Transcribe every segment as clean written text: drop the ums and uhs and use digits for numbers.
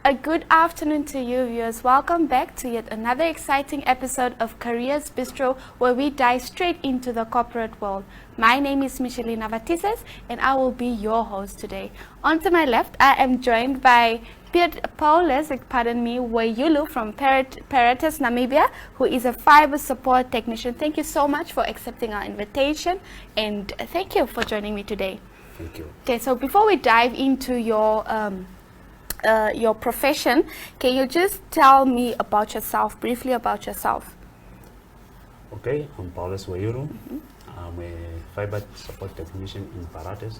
A good afternoon to you, viewers. Welcome back to yet another exciting episode of Careers Bistro, where we dive straight into the corporate world. My name is Michelina Vatises, and I will be your host today. On to my left, I am joined by Paulus Weyulu from Paratus Namibia, who is a fiber support technician. Thank you so much for accepting our invitation, and thank you for joining me today. Thank you. Okay, so before we dive into your profession, can you just tell me about yourself, briefly about yourself? Okay, I'm Paulus Weyulu. I'm a fiber support technician in Paratus.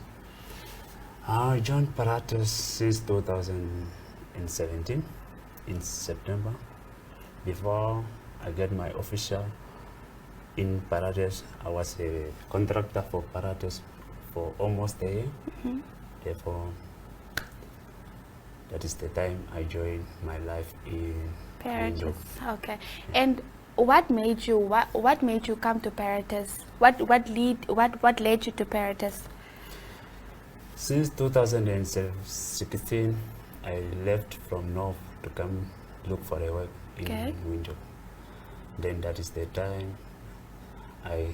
I joined Paratus since 2017 in September. Before I get my official in Paratus, I was a contractor for Paratus for almost a year. Therefore, that is the time I joined my life in Paratus. Windhoek. Okay, and what made you come to Paratus? What led you to Paratus? Since 2016, I left from North to come look for a work in Windhoek. Then that is the time I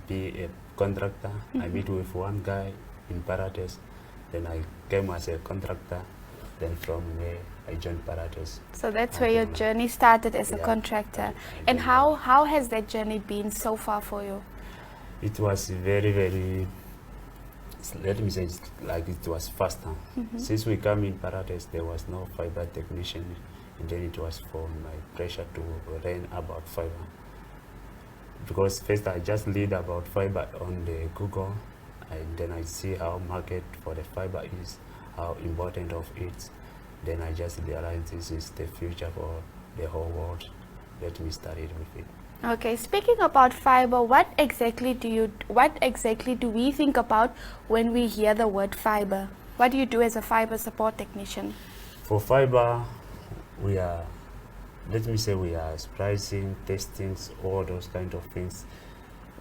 be a contractor. I meet with one guy in Paratus. Then I came as a contractor. Then from there, I joined Paratus. So that's where your journey started as a contractor. And how has that journey been so far for you? It was very, very, let me say, it was faster. Since we come in Paratus, there was no fiber technician. And then it was for my pressure to learn about fiber. Because first I just read about fiber on the Google, and then I see how market for the fiber is, how important of it. Then I just realized this is the future for the whole world. Let me start it with it. Okay, speaking about fiber, what exactly do we think about when we hear the word fiber? What do you do as a fiber support technician? For fiber, we are splicing, testing, all those kind of things.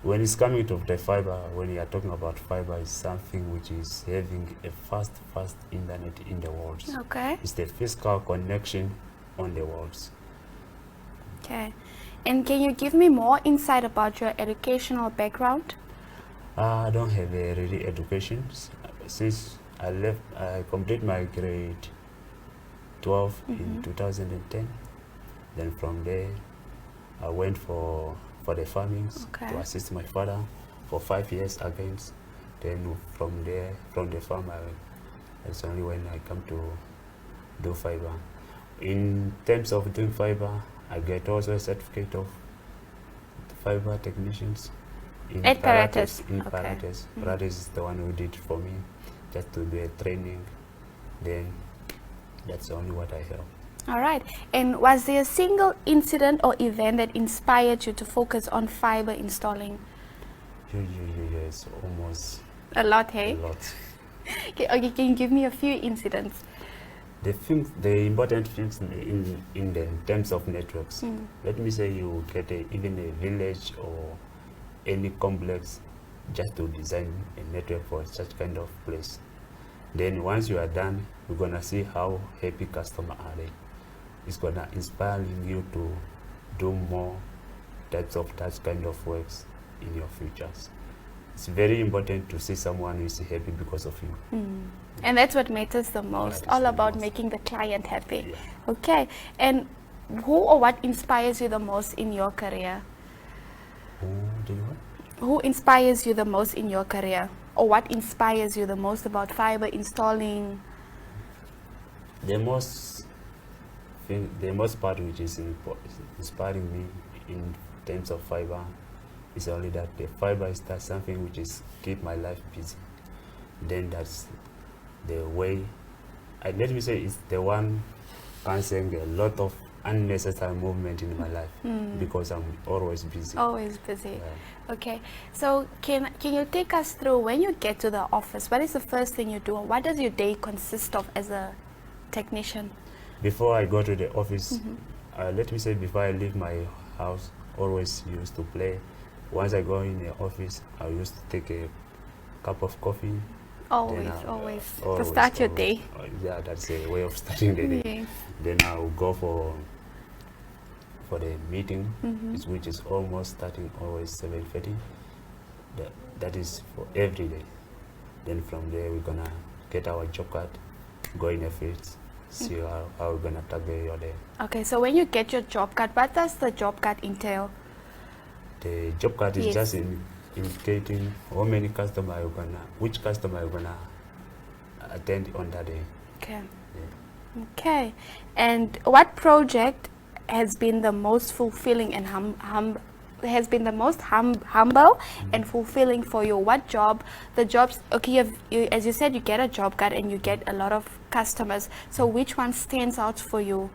When it's coming to the fiber, when you are talking about fiber, it's something which is having a fast internet in the world. Okay. It's the physical connection on the world. Okay. And can you give me more insight about your educational background? I don't have a really education. Since I left, I completed my grade 12 in 2010. Then from there, I went for the farming to assist my father for 5 years again. Then from there, from the farm, that's only when I come to do fiber. In terms of doing fiber, I get also a certificate of fiber technicians in Paratus. Paratus. Paratus is the one who did it for me, just to do a training. Then that's only what I have. All right. And was there a single incident or event that inspired you to focus on fiber installing? Yes, almost. A lot, hey? A lot. Okay, can you give me a few incidents? The important things in the terms of networks. Let me say you get even a village or any complex just to design a network for such kind of place. Then once you are done, you're gonna see how happy customer are they. It's gonna inspire you to do more types of that kind of works in your futures. It's very important to see someone who is happy because of you. And that's what matters the most, all about making the client happy. Yeah. Okay, and who or what inspires you the most in your career? Who inspires you the most in your career? Or what inspires you the most about fiber installing? The most part which is inspiring me in terms of fiber is only that the fiber is something which is keep my life busy. Then that's the way, let me say, it's the one canceling a lot of unnecessary movement in my life because I'm always busy. Always busy. Yeah. Okay. So can you take us through when you get to the office? What is the first thing you do? What does your day consist of as a technician? Before I go to the office, let me say, before I leave my house, always used to play. Once I go in the office, I used to take a cup of coffee, Always, to start your day. Yeah, that's a way of starting the day. Yes. Then I'll go for the meeting, which is almost starting always 7:30. That is for every day. Then from there we're gonna get our job card, go in the fields, see how we're gonna tackle your day. Okay, so when you get your job card, what does the job card entail? The job card is just indicating how many customer you're gonna, which customer you're gonna attend on that day. Okay. Yeah. Okay. And what project has been the most fulfilling and humble and fulfilling for you? What job? The jobs. Okay, as you said, you get a job card and you get a lot of customers. So which one stands out for you?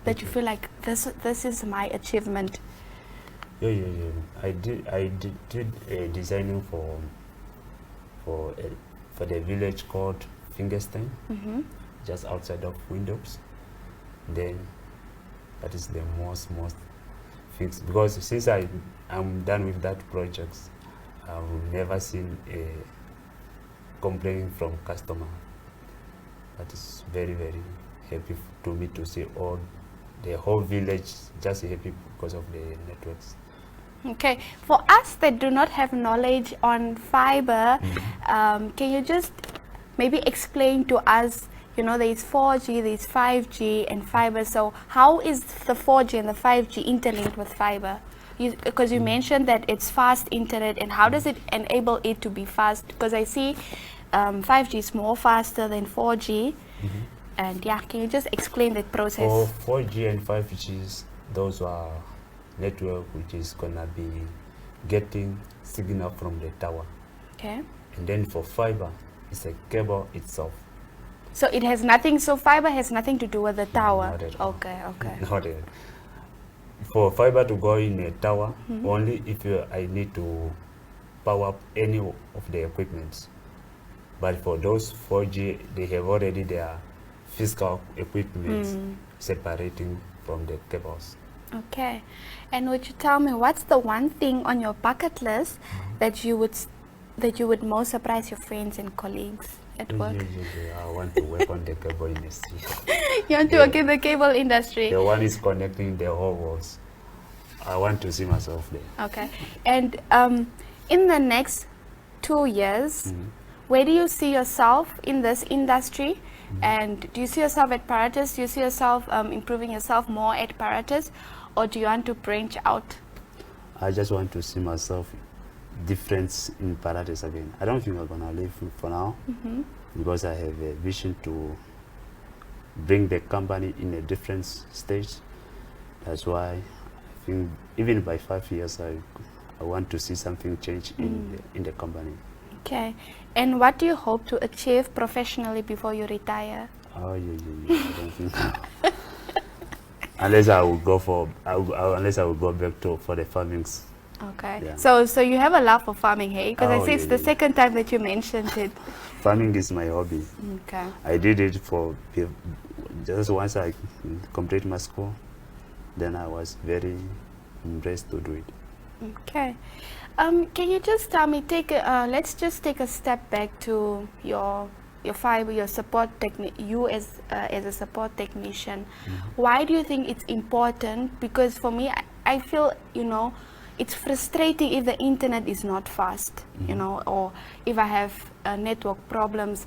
That you feel like this is my achievement. Yeah. I did designing for the village called Fingerstein, just outside of Windhoek. Then that is the most things, because since I'm done with that project, I've never seen a complaint from customer. That is very happy to me to see the whole village just happy because of the networks. Okay, for us that do not have knowledge on fiber, can you just maybe explain to us, there is 4G, there's 5G and fiber, so how is the 4G and the 5G interlinked with fiber? Because you mentioned that it's fast internet, and how does it enable it to be fast? Because I see 5G is more faster than 4G, and can you just explain that process? For 4G and 5Gs, those are network which is gonna be getting signal from the tower. Okay. And then for fiber, it's a cable itself. So it has nothing. So fiber has nothing to do with the tower. Not at all. Okay. Not at all. For fiber to go in a tower, only if I need to power up any of the equipment. But for those 4G, they have already their physical equipment separating from the cables. Okay. And would you tell me what's the one thing on your bucket list that you would most surprise your friends and colleagues at work? I want to work on the cable industry. You want to work in the cable industry? The one is connecting the whole world. I want to see myself there. Okay. And in the next 2 years, where do you see yourself in this industry? And do you see yourself at Paratus? Do you see yourself improving yourself more at Paratus? Or do you want to branch out? I just want to see myself different in Paratus again. I don't think I'm gonna leave for now, because I have a vision to bring the company in a different stage. That's why I think even by 5 years, I want to see something change in the company. Okay. And what do you hope to achieve professionally before you retire? I don't think. Unless I will go back for the farmings. Okay. Yeah. So you have a love for farming, hey? Because I see it's the second time that you mentioned it. Farming is my hobby. Okay. I did it for just once I complete my school. Then I was very impressed to do it. Okay. Can you just tell me, let's just take a step back to your fiber, your support you as a support technician. Why do you think it's important? Because for me, I feel, it's frustrating if the internet is not fast, or if I have network problems.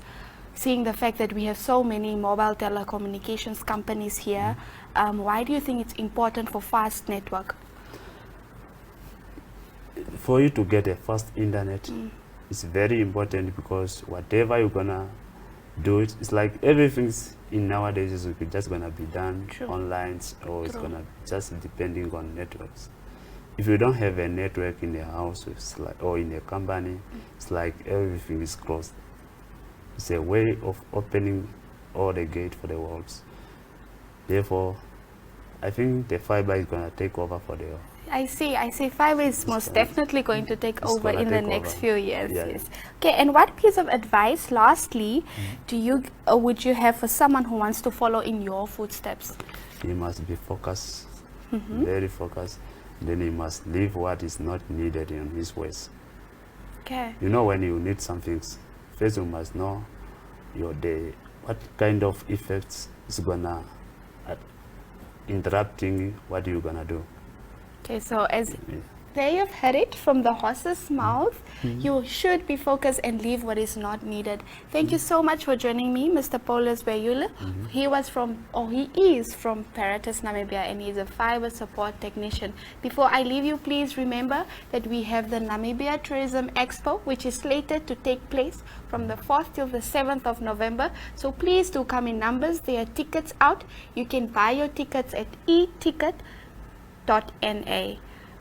Seeing the fact that we have so many mobile telecommunications companies here, why do you think it's important for fast network? For you to get a fast internet, it's very important, because whatever you're gonna do, it's like everything's in nowadays is just gonna be done online, or it's gonna just depending on networks. If you don't have a network in the house, or in a company, it's like everything is closed. It's a way of opening all the gate for the world. Therefore, I think the fiber is gonna take over for the. I see. Fiber is most definitely going to take over in the next few years. Yeah. Yes. Okay. And what piece of advice, lastly, would you have for someone who wants to follow in your footsteps? He must be focused, very focused. Then he must leave what is not needed in his ways. Okay. When you need something first you must know your day, what kind of effects is gonna interrupting what you're gonna do. Okay, so as Yeah. there you've heard it from the horse's mouth. You should be focused and leave what is not needed. Thank you so much for joining me, Mr. Paulus Weyulu. He is from Paratus Namibia, and he's a fiber support technician. Before I leave you, please remember that we have the Namibia Tourism Expo, which is slated to take place from the 4th till the 7th of November. So please do come in numbers. There are tickets out. You can buy your tickets at eticket.na.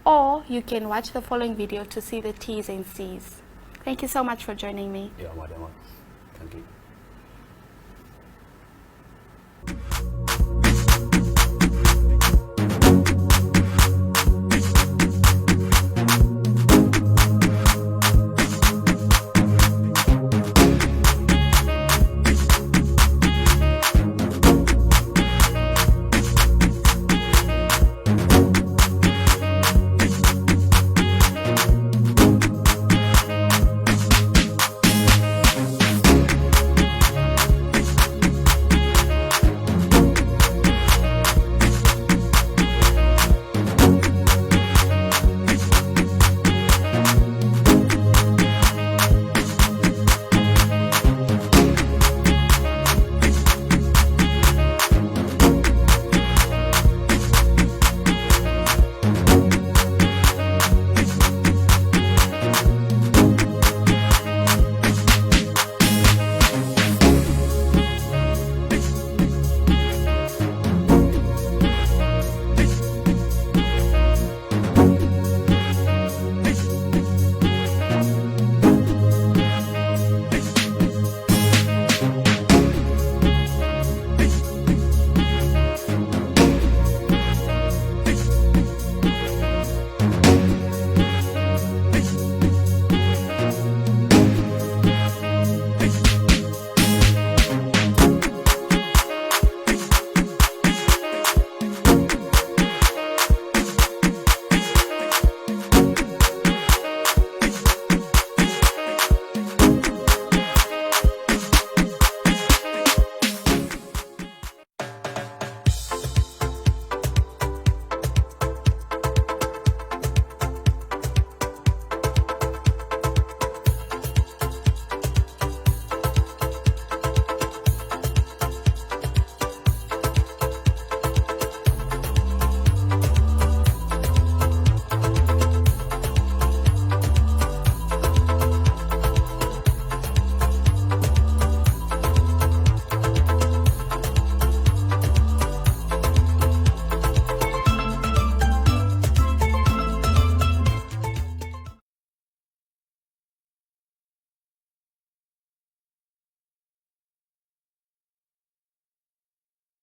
Or you can watch the following video to see the T's and C's. Thank you so much for joining me. Yeah, madam. Thank you.